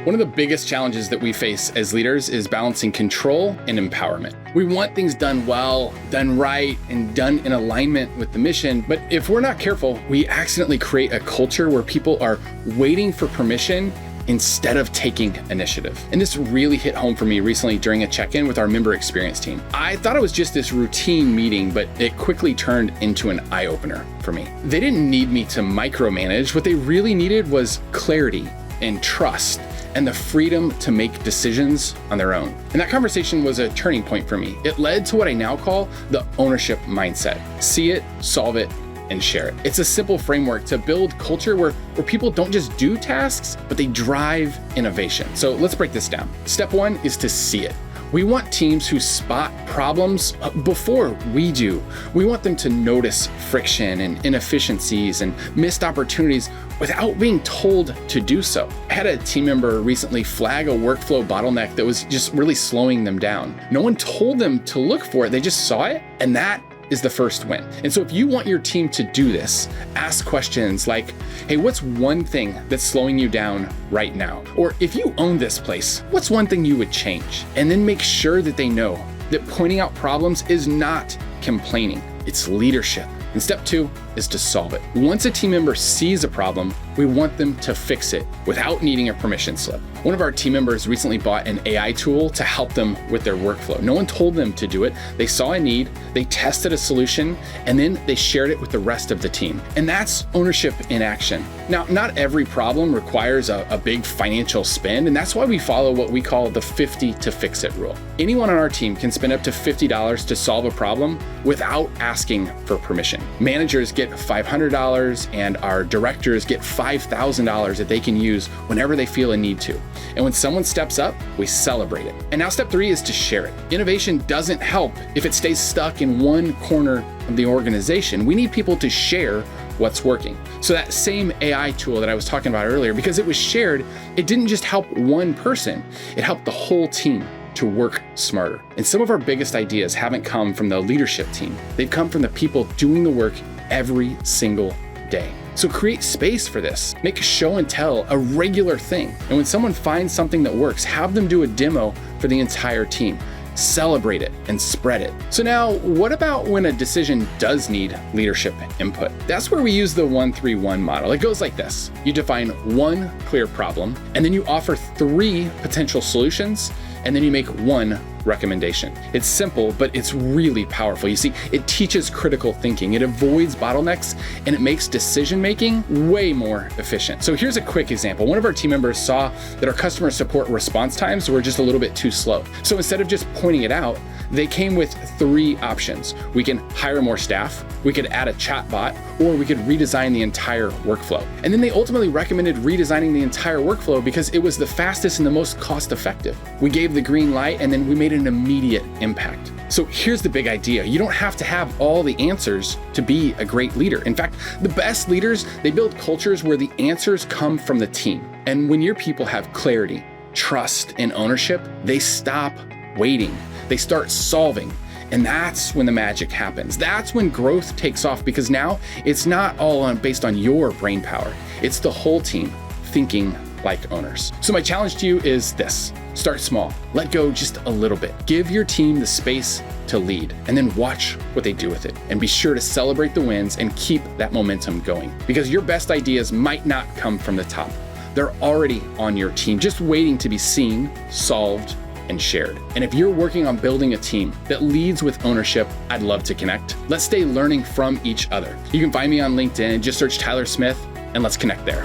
One of the biggest challenges that we face as leaders is balancing control and empowerment. We want things done well, done right, and done in alignment with the mission. But if we're not careful, we accidentally create a culture where people are waiting for permission instead of taking initiative. And this really hit home for me recently during a check-in with our member experience team. I thought it was just this routine meeting, but it quickly turned into an eye-opener for me. They didn't need me to micromanage. What they really needed was clarity and trust and the freedom to make decisions on their own. And that conversation was a turning point for me. It led to what I now call the ownership mindset. See it, solve it, and share it. It's a simple framework to build culture where people don't just do tasks, but they drive innovation. So let's break this down. Step one is to see it. We want teams who spot problems before we do. We want them to notice friction and inefficiencies and missed opportunities without being told to do so. I had a team member recently flag a workflow bottleneck that was just really slowing them down. No one told them to look for it. They just saw it, and that is the first win. And so if you want your team to do this, ask questions like, hey, what's one thing that's slowing you down right now? Or if you own this place, what's one thing you would change? And then make sure that they know that pointing out problems is not complaining, it's leadership. And step two is to solve it. Once a team member sees a problem, we want them to fix it without needing a permission slip. One of our team members recently bought an AI tool to help them with their workflow. No one told them to do it. They saw a need, they tested a solution, and then they shared it with the rest of the team. And that's ownership in action. Now, not every problem requires a big financial spend, and that's why we follow what we call the 50 to fix it rule. Anyone on our team can spend up to $50 to solve a problem without asking for permission. Managers get $500 and our directors get $5,000 that they can use whenever they feel a need to. And when someone steps up, we celebrate it. And now step three is to share it. Innovation doesn't help if it stays stuck in one corner of the organization. We need people to share what's working. So that same AI tool that I was talking about earlier, because it was shared, it didn't just help one person, it helped the whole team to work smarter. And some of our biggest ideas haven't come from the leadership team. They've come from the people doing the work every single day. So create space for this. Make show and tell a regular thing. And when someone finds something that works, have them do a demo for the entire team. Celebrate it and spread it. So now, what about when a decision does need leadership input? That's where we use the 1-3-1 model. It goes like this. You define one clear problem, and then you offer 3 potential solutions, and then you make 1 recommendation. It's simple, but it's really powerful. You see, it teaches critical thinking, it avoids bottlenecks, and it makes decision-making way more efficient. So here's a quick example. One of our team members saw that our customer support response times were just a little bit too slow. So instead of just pointing it out, they came with 3 options. We can hire more staff, we could add a chat bot, or we could redesign the entire workflow. And then they ultimately recommended redesigning the entire workflow because it was the fastest and the most cost-effective. We gave the green light, and then we made an immediate impact. So here's the big idea. You don't have to have all the answers to be a great leader. In fact, the best leaders, they build cultures where the answers come from the team. And when your people have clarity, trust, and ownership, they stop waiting. They start solving. And that's when the magic happens. That's when growth takes off, because now it's not all based on your brain power. It's the whole team thinking like owners. So my challenge to you is this. Start small. Let go just a little bit. Give your team the space to lead, and then watch what they do with it. And be sure to celebrate the wins and keep that momentum going, because your best ideas might not come from the top. They're already on your team, just waiting to be seen, solved, and shared. And if you're working on building a team that leads with ownership, I'd love to connect. Let's stay learning from each other. You can find me on LinkedIn and just search Tyler Smith, and let's connect there.